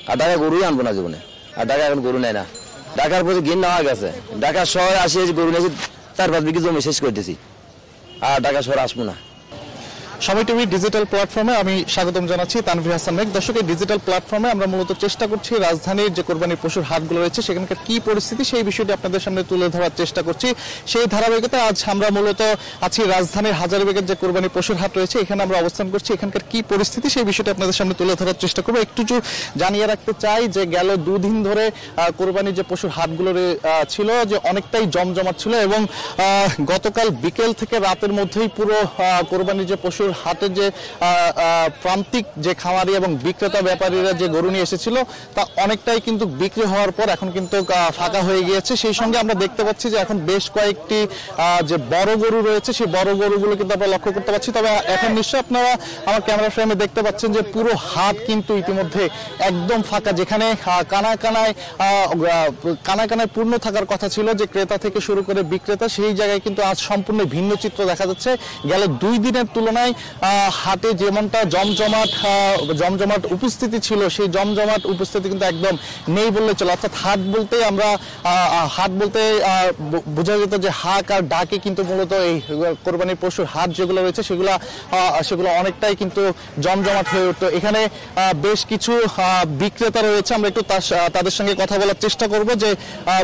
আর ঢাকা গরুই আনবো না জীবনে। আর ঢাকা এখন গরু নেয় না, ঢাকার প্রতি ঘিন নেওয়া গেছে। ঢাকা শহরে আসি গরু নিয়েছি, 4-5 বিঘি জমি শেষ করতেছি, আর ঢাকা শহরে আসবো না। সময় টিভি ডিজিটাল প্ল্যাটফর্মে আমি স্বাগতম জানাচ্ছি তানভীর হাসান মেঘ। দর্শক, এই ডিজিটাল প্ল্যাটফর্মে আমরা মূলত চেষ্টা করছি রাজধানীর যে কোরবানির পশুর হাটগুলো রয়েছে সেখানকার কি পরিস্থিতি সেই বিষয়টি আপনাদের সামনে তুলে ধরার চেষ্টা করছি। সেই ধারাবাহিকতায় আজ আমরা মূলত আছি রাজধানীর হাজারীবাগের যে কোরবানির পশুর হাট রয়েছে, এখানে আমরা অবস্থান করছি। এখানকার কি পরিস্থিতি সেই বিষয়টি আপনাদের সামনে তুলে ধরার চেষ্টা করবো। একটু জানিয়ে রাখতে চাই যে গেল 2 দিন ধরে কোরবানির যে পশুর হাটগুলো ছিল যে অনেকটাই জমজমাট ছিল, এবং গতকাল বিকেল থেকে রাতের মধ্যেই পুরো কোরবানির যে পশুর হাটের যে প্রান্তিক যে খামারি এবং বিক্রেতা ব্যাপারীরা যে গরু নিয়ে এসেছিল তা অনেকটাই কিন্তু বিক্রি হওয়ার পর এখন কিন্তু ফাঁকা হয়ে গিয়েছে। সেই সঙ্গে আমরা দেখতে পাচ্ছি যে এখন বেশ কয়েকটি যে বড় গরু রয়েছে সেই বড় গরুগুলো কিন্তু আমরা লক্ষ্য করতে পারছি। তবে এখন নিশ্চয়ই আপনারা আমার ক্যামেরা ফ্রেমে দেখতে পাচ্ছেন যে পুরো হাট কিন্তু ইতিমধ্যে একদম ফাঁকা, যেখানে কানায় কানায় পূর্ণ থাকার কথা ছিল যে ক্রেতা থেকে শুরু করে বিক্রেতা, সেই জায়গায় কিন্তু আজ সম্পূর্ণ ভিন্ন চিত্র দেখা যাচ্ছে। গেল 2 দিনের তুলনায় হাটে যেমনটা জমজমাট উপস্থিতি ছিল সেই জমজমাট উপস্থিতি কিন্তু একদম নেই বললে চলে। অর্থাৎ হাট বলতে বোঝা যেত যে হাক আর ডাকে কিন্তু মূলত এই কোরবানির পশুর হাট যেগুলো রয়েছে সেগুলো অনেকটাই কিন্তু জমজমাট হয়ে উঠতো। এখানে বেশ কিছু বিক্রেতা রয়েছে, আমরা একটু তাদের সঙ্গে কথা বলার চেষ্টা করব যে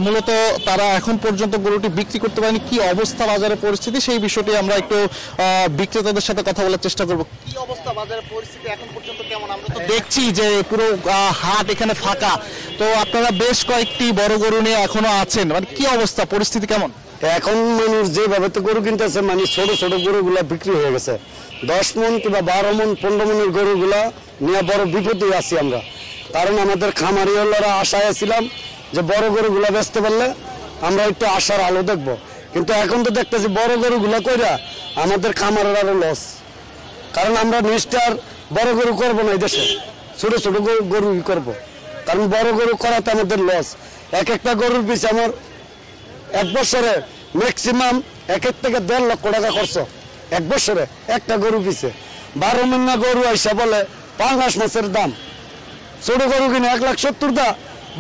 মূলত তারা এখন পর্যন্ত গরুটি বিক্রি করতে পারেনি, কি অবস্থা বাজারের পরিস্থিতি সেই বিষয়টি আমরা একটু বিক্রেতাদের সাথে কথা বলার চেষ্টা করব। কি অবস্থা বাজারের পরিস্থিতি এখন পর্যন্ত কেমন? আমরা তো দেখছি যে পুরো হাট এখানে ফাঁকা, তো আপনারা বেশ কয়েকটি বড় গরু নিয়ে এখনো আছেন, মানে কি অবস্থা পরিস্থিতি কেমন? এখন মানুষ যেভাবে তো গরু কিনতেছে, মানে ছোট ছোট গরুগুলা বিক্রি হয়ে গেছে। 10 মন কিংবা 12 মন 15 মনের গরুগুলা নিয়ে বড় বিপদে আছি আমরা। কারণ আমাদের খামারি হলারা আশায় ছিলাম যে বড় গরুগুলা বেচতে পারলে আমরা একটু আশার আলো দেখবো, কিন্তু এখন তো দেখতেছি বড় গরুগুলা কইরা আমাদের খামারের আরো লস। কারণ আমরা নেক্সট বড় গরু করবো না, এই দেশে ছোট ছোট গরু করব, কারণ বড় গরু করাতে আমাদের লস। একটা গরুর পিছনে আমার 1 বছরে ম্যাক্সিমাম 1 থেকে 1.5 লক্ষ টাকা খরচ। 1 বছরে একটা গরু পিছে 12 মহিনা গরু আইসা বলে 5 মাসের দাম। ছোট গরু কিনে 1,70,000,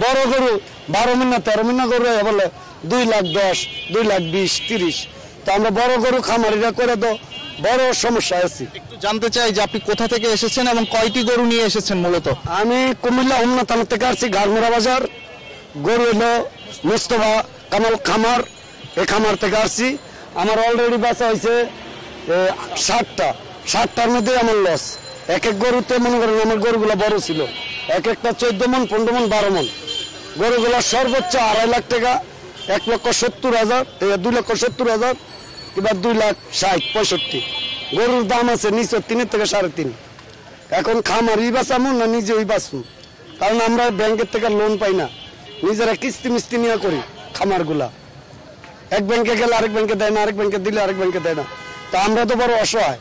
বড় গরু 12 মহিনা 13 মহিনা গরু বলে 2,10,000, 2,20,000, 30। তো আমরা বড় গরু খামারিরা করে তো বড় সমস্যা আছে। একটু জানতে চাই যে আপনি কোথা থেকে এসেছেন এবং কয়টি গরু নিয়ে এসেছেন? মূলত আমি কুমিল্লা হোমনা থানা থেকে আসছি, গারমুরা বাজার। গরু এলো মুস্তফা কামাল খামার, এই খামার থেকে আসছি। আমার অলরেডি বাঁচা হয়েছে 60টার মধ্যে আমার লস। এক গরুতে মনে করেন আমার গরুগুলো বড় ছিল, একটা 14 মন 15 মন 12 মন। গরুগুলো সর্বোচ্চ 2.5 লাখ টাকা, 1,70,000, 2,70,000 কিংবা 2,60,65। গরুর দাম আছে নিচে 3 থেকে 3.5। এখন খামারই বাঁচামো না নিজেই বাঁচবো, কারণ আমরা ব্যাংকের থেকে লোন পাই না, নিজেরা কিস্তি মিস্তি নিয়ে করি খামারগুলা। এক ব্যাংকে গেলে আরেক ব্যাংকে দেয় না, আরেক ব্যাংকে দিলে আরেক ব্যাংকে দেয় না। তো আমরা তো বড় অসহায়,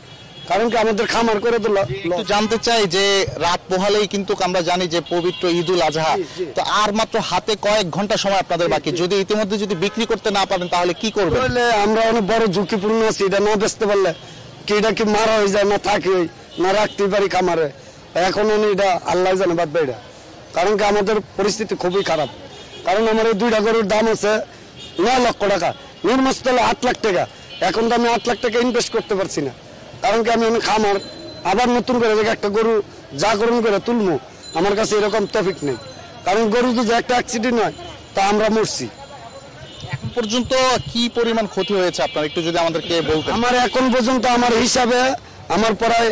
কারণ কি আমাদের খামার করে দিল। একটু জানতে চাই যে রাত পোহালেই কিন্তু আমরা জানি যে পবিত্র ঈদুল আজহা, তো আর মাত্র হাতে কয়েক ঘন্টা সময় আপনাদের বাকি। যদি ইতিমধ্যে যদি বিক্রি করতে না পারেন তাহলে কি করবেন? আমরা অনেক বড় ঝুঁকিপূর্ণ আছি, এটা না বেচতে পারলে কি এটা কি মারা হয়ে যায়, না থাকি না রাখতে পারি খামারে। এখন এটা আল্লাহ জানে বাদ এটা, কারণ কি আমাদের পরিস্থিতি খুবই খারাপ। কারণ আমার এই 2টা গরুর দাম আছে 9 লক্ষ টাকা, নির্মস্তলে 8 লাখ টাকা। এখন তো আমি 8 লাখ টাকা ইনভেস্ট করতে পারছি না, কারণ কি আমি খামার আবার নতুন করে একটা গরু জাগরণ করে তুলবো, আমার কাছে এরকম টপিক নেই। কারণ গরু যদি একটা অ্যাক্সিডেন্ট হয় তা আমরা মরছি। এখন পর্যন্ত কি পরিমাণ ক্ষতি হয়েছে আপনার একটু যদি আমাদেরকে বলতেন? আমার এখন পর্যন্ত আমার হিসাবে আমার প্রায়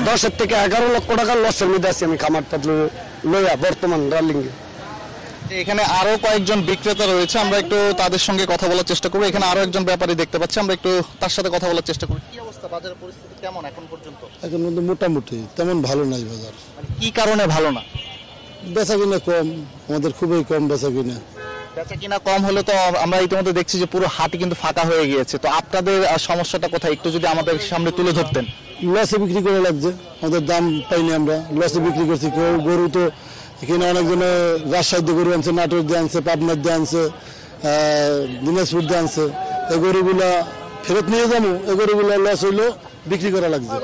10 থেকে 11 লক্ষ টাকা লসের মধ্যে আছি আমি খামারটা লইয়া বর্তমান রালিংয়ে। এখানে আরো কয়েকজন বিক্রেতা রয়েছে, আমরা একটু তাদের সঙ্গে কথা বলার চেষ্টা করবো। এখানে আরো একজন ব্যাপারী দেখতে পাচ্ছি, আমরা একটু তার সাথে কথা বলার চেষ্টা করব। কি অবস্থা বাজারের পরিস্থিতি কেমন এখন পর্যন্ত? এখন মোটামুটি তেমন ভালো নাই বাজার। কি কারণে ভালো না? বেচা কিনা কম, আমাদের খুবই কম বেচা কিনা। বেচা কিনা কম হলে তো আমরা ইতিমধ্যে দেখছি যে পুরো হাটই কিন্তু ফাঁকা হয়ে গিয়েছে। তো আপনাদের সমস্যাটা কোথায় একটু যদি আমাদের সামনে তুলে ধরতেন। লসে বিক্রি করে লাগছে, আমাদের দাম পাইনি, আমরা লসে বিক্রি করছি। গরু তো এখানে অনেকজনে রাজশাহীতে গরু আনছে, নাটোর দিয়ে আনছে, পাবনার দিয়ে আনছে, দিনাজপুর দিয়ে আনছে। এই গরুগুলা ফেরত নিয়ে যাবো, এই গরুগুলা লস হইলো বিক্রি করা লাগছে,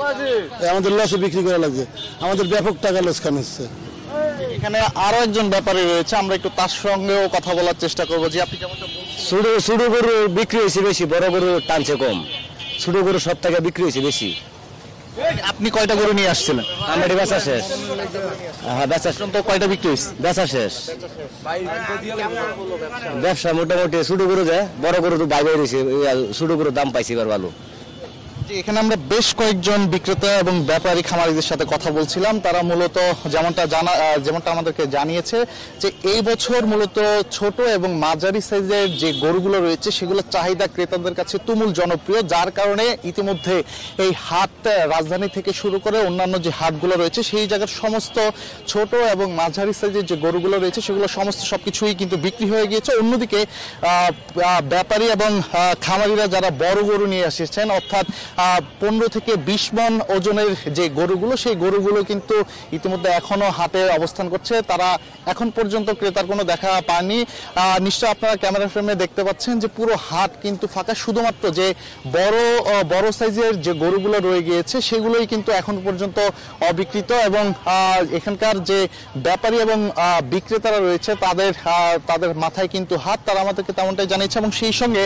আমাদের লসে বিক্রি করা লাগছে, আমাদের ব্যাপক টাকা লোকসান হচ্ছে। এখানে আরো একজন ব্যাপারী রয়েছে, আমরা একটু তার সঙ্গেও কথা বলার চেষ্টা করবো। যে আপনি যেমনটা বলছেন, ছোট গরু বিক্রি হয়েছে বেশি, বড় গরু টানছে কম। ছোট গরু সব থেকে বিক্রি হয়েছে বেশি। আপনি কয়টা গরু নিয়ে আসছিলেন? আমার বেচা শেষ। হ্যাঁ, বেচা তো কয়টা বিক্রি হয়েছে? বেচা শেষ। ব্যবসা মোটামুটি ছোট গরু যায়, বড় গরু তো বাইরে রয়েছে। ছোট গরুর দাম পাইছি এবার ভালো। এখানে আমরা বেশ কয়েকজন বিক্রেতা এবং ব্যাপারী খামারিদের সাথে কথা বলছিলাম। তারা মূলত যেমনটা আমাদেরকে জানিয়েছে যে এই বছর মূলত ছোট এবং মাঝারি সাইজের যে গরুগুলো রয়েছে সেগুলোর চাহিদা ক্রেতাদের কাছে তুমুল জনপ্রিয়, যার কারণে ইতিমধ্যে এই হাট রাজধানী থেকে শুরু করে অন্যান্য যে হাটগুলো রয়েছে সেই জায়গার সমস্ত ছোট এবং মাঝারি সাইজের যে গরুগুলো রয়েছে সেগুলো সমস্ত সবকিছুই কিন্তু বিক্রি হয়ে গিয়েছে। অন্যদিকে ব্যাপারী এবং খামারিরা যারা বড় গরু নিয়ে এসেছেন, অর্থাৎ 15 থেকে 20 মণ ওজনের যে গরুগুলো, সেই গরুগুলো কিন্তু ইতিমধ্যে এখনো হাটে অবস্থান করছে। তারা এখন পর্যন্ত ক্রেতার কোনো দেখা পায়নি। নিশ্চয় আপনারা ক্যামেরা ফ্রেমে দেখতে পাচ্ছেন যে পুরো হাট কিন্তু ফাঁকা, শুধুমাত্র যে বড় সাইজের যে গরুগুলো রয়ে গিয়েছে সেগুলোই কিন্তু এখন পর্যন্ত অবিকৃত। এবং এখানকার যে ব্যাপারী এবং বিক্রেতারা রয়েছে তাদের মাথায় কিন্তু হাত, তারা আমাদেরকে তেমনটাই জানিয়েছে। এবং সেই সঙ্গে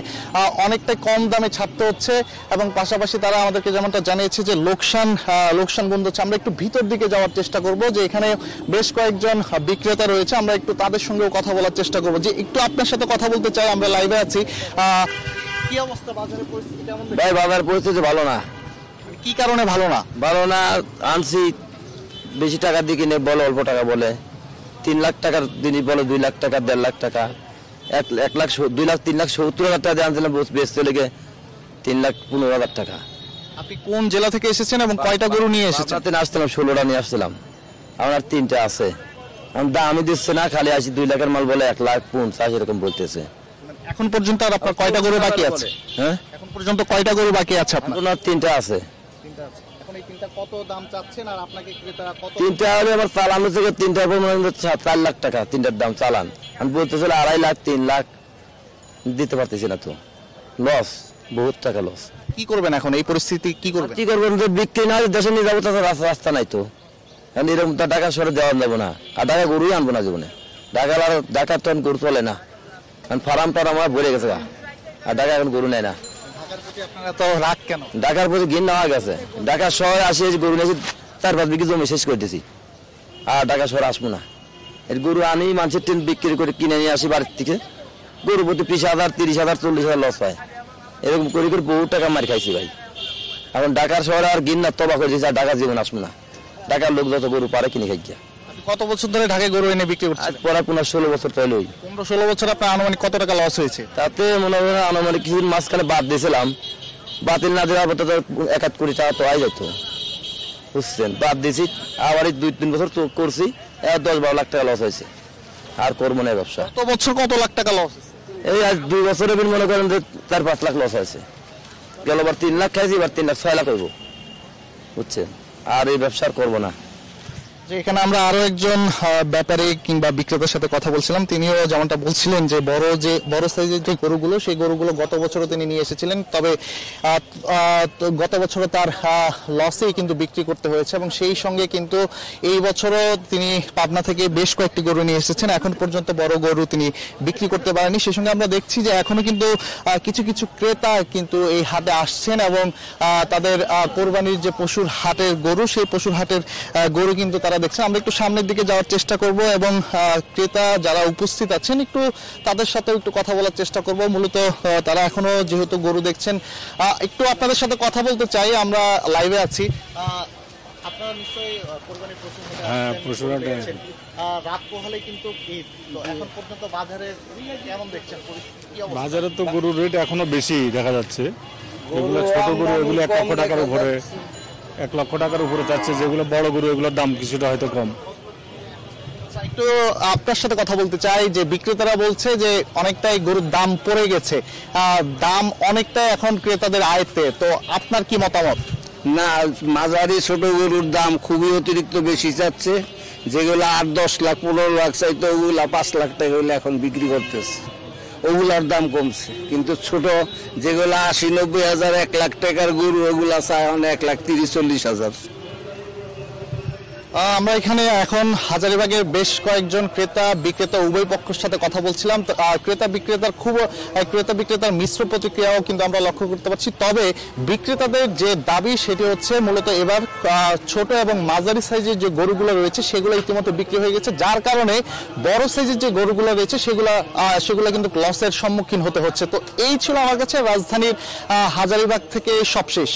অনেকটাই কম দামে ছাড়তে হচ্ছে এবং পাশাপাশি তারা আমাদেরকে যেমনটা জানিয়েছে যে লোকসান বন্ধ হচ্ছে। আমরা একটু ভিতর দিকে যাওয়ার চেষ্টা করব, যে এখানে বেশ কয়েকজন বিক্রেতা রয়েছে, আমরা একটু তাদের সঙ্গেও কথা বলার চেষ্টা করব। যে একটু আপনার সাথে কথা বলতে চাই, আমরা লাইভে আছি। কি অবস্থা বাজারের পরিস্থিতি কেমন? ভাই বাজার পরিস্থিতি ভালো না। কি কারণে ভালো না? আনছি বেশি টাকা দিয়ে কিনে বলে, অল্প টাকা বলে। 3 লাখ টাকার দিনই বলে 2 লাখ টাকা, 1.5 লাখ টাকা, 1 লাখ 2 লাখ 3 লাখ 70,000 টাকা দিয়ে আনছিলাম, বেচতে লেগে 3,15,000 টাকা। আপনি কোন জেলা থেকে এসেছেন এবং কয়টা গরু নিয়ে এসেছেন? আসছিলাম 16টা নিয়ে আসছিলাম, আমার 3টা আছে। দামই দিচ্ছে না, খালি আসি 2 লাখের মাল বলে 1,50,000 এরকম বলতেছে। এখন পর্যন্ত আর আপনার কয়টা গরু বাকি আছে? হ্যাঁ, এখন পর্যন্ত কয়টা গরু বাকি আছে আপনার? 3টা আছে। এখন এই 3টা কত দাম চাচ্ছেন আর আপনাকে ক্রেতারা কত? 3টা হলে আমার চালান হচ্ছে 3টার পর 4 লাখ টাকা, 3টার দাম চালান। আমি বলতেছিল 2.5 লাখ 3 লাখ দিতে পারতেছি না, তো লস, বহুত টাকা লস। কি করবেন এখন এই পরিস্থিতি? কি করবেন? তো বিক্রি না দেশে নিয়ে যাবো, তাছাড়া রাস্তা নাই তো। এরকম টাকা সরে দেওয়া যাবো না, আর টাকা গরুই আনবো না জীবনে। ঢাকার তো গরু চলে না, ফার্ম আমার ভরে গেছে, আর ঢাকা এখন গরু নেয় না। ঢাকার প্রতি ঘিন নেওয়া গেছে। ঢাকা শহরে আসি গরু নিয়েছি, 4-5 বিঘি জমি শেষ করে দিয়েছি, আর ঢাকা শহরে আসবো না। এর গরু আনি মানুষের ট্রেন বিক্রি করে কিনে নিয়ে আসি বাড়ির থেকে। গরু প্রতি 20,000 30,000 40,000 লস পায়, এরকম করে করে বহু টাকা মার খাইছি ভাই। এখন ঢাকার শহরে আর ঘিন না, তবা করে দিয়েছি, আর ঢাকা জীবন আসবো না। ঢাকার লোক যত গরু পারে কিনে খাই গিয়া। কত বছর ধরে ঢাকায় গরু এনে বিক্রি করছেন? পরে 16 বছর চলে। 15-16 বছর আপনার আনুমানিক কত টাকা লস হয়েছে? তাতে মনে হয় আনুমানিক কিছুদিন মাঝখানে বাদ দিয়েছিলাম, বাতিল না দেওয়ার পর 1 কোটি টাকা তো আয় যেত, বুঝছেন। বাদ দিয়েছি, আবার 2-3 বছর করছি, 10-12 লাখ টাকা লস হয়েছে। আর করবো না ব্যবসা। কত বছর কত লাখ টাকা লস? এই আজ 2 বছরে মনে করেন যে 4-5 লাখ লস হয়েছে। গেলবার 3 লাখ খাইছি, এবার 3 লাখ 6 লাখ হইব, বুঝছেন। আর এই ব্যবসা আর করবো না। যে এখানে আমরা আরো একজন ব্যাপারী কিংবা বিক্রেতার সাথে কথা বলছিলাম, তিনিও যেমনটা বলছিলেন যে বড় সাইজের যে গরুগুলো, সেই গরুগুলো গত বছরও তিনি নিয়ে এসেছিলেন, তবে গত বছরও তার লসেই কিন্তু বিক্রি করতে হয়েছে। এবং সেই সঙ্গে কিন্তু এই বছরও তিনি পাবনা থেকে বেশ কয়েকটি গরু নিয়ে এসেছেন, এখন পর্যন্ত বড় গরু তিনি বিক্রি করতে পারেননি। সেই সঙ্গে আমরা দেখছি যে এখনো কিন্তু কিছু কিছু ক্রেতা কিন্তু এই হাটে আসছেন এবং তাদের কোরবানির যে পশুর হাটের গরু, সেই পশুর হাটের গরু কিন্তু তারা দেখছেন। আমরা একটু সামনের দিকে যাওয়ার চেষ্টা করব এবং ক্রেতা যারা উপস্থিত আছেন একটু তাদের সাথে একটু কথা বলার চেষ্টা করব। মূলত তারা এখনো যেহেতু গরু দেখছেন, একটু আপনাদের সাথে কথা বলতে চাই, আমরা লাইভে আছি। আপনারা নিশ্চয়ই কোরবানির পশু হাটে রাত পোহালে কিন্তু এখন পর্যন্ত বাজারে কেমন দেখছেন পরিস্থিতি? বাজারে তো গরুর রেট এখনো বেশি দেখা যাচ্ছে। এগুলো ছোট গরু, এগুলো 1 লক্ষ টাকার উপরে, 1 লক্ষ টাকার উপরে যাচ্ছে। যেগুলো বড় গরু, এগুলোর দাম কিছুটা হয়তো কম। একটু আপনার সাথে কথা বলতে চাই যে বিক্রেতারা বলছে যে অনেকটাই গরুর দাম পড়ে গেছে, দাম অনেকটাই এখন ক্রেতাদের আয়ত্তে, তো আপনার কি মতামত? না, মাঝারি ছোট গরুর দাম খুবই অতিরিক্ত বেশি যাচ্ছে। যেগুলো 8-10 লাখ 15 লাখ চাইতো, ওগুলা 5 লাখ টাকা হইলে এখন বিক্রি করতেছে, ওগুলার দাম কমছে। কিন্তু ছোট যেগুলো 80-90 হাজার 1 লাখ টাকার গরু, ওগুলা চায় 1,30,000-1,40,000। আমরা এখানে এখন হাজারীবাগের বেশ কয়েকজন ক্রেতা বিক্রেতা উভয় পক্ষের সাথে কথা বলছিলাম। ক্রেতা বিক্রেতার মিশ্র প্রতিক্রিয়াও কিন্তু আমরা লক্ষ্য করতে পারছি। তবে বিক্রেতাদের যে দাবি সেটি হচ্ছে মূলত এবার ছোট এবং মাঝারি সাইজের যে গরুগুলো রয়েছে সেগুলো ইতিমধ্যে বিক্রি হয়ে গেছে, যার কারণে বড় সাইজের যে গরুগুলো রয়েছে সেগুলো কিন্তু লসের সম্মুখীন হতে হচ্ছে। তো এই ছিল আমার কাছে রাজধানীর হাজারীবাগ থেকে সবশেষ।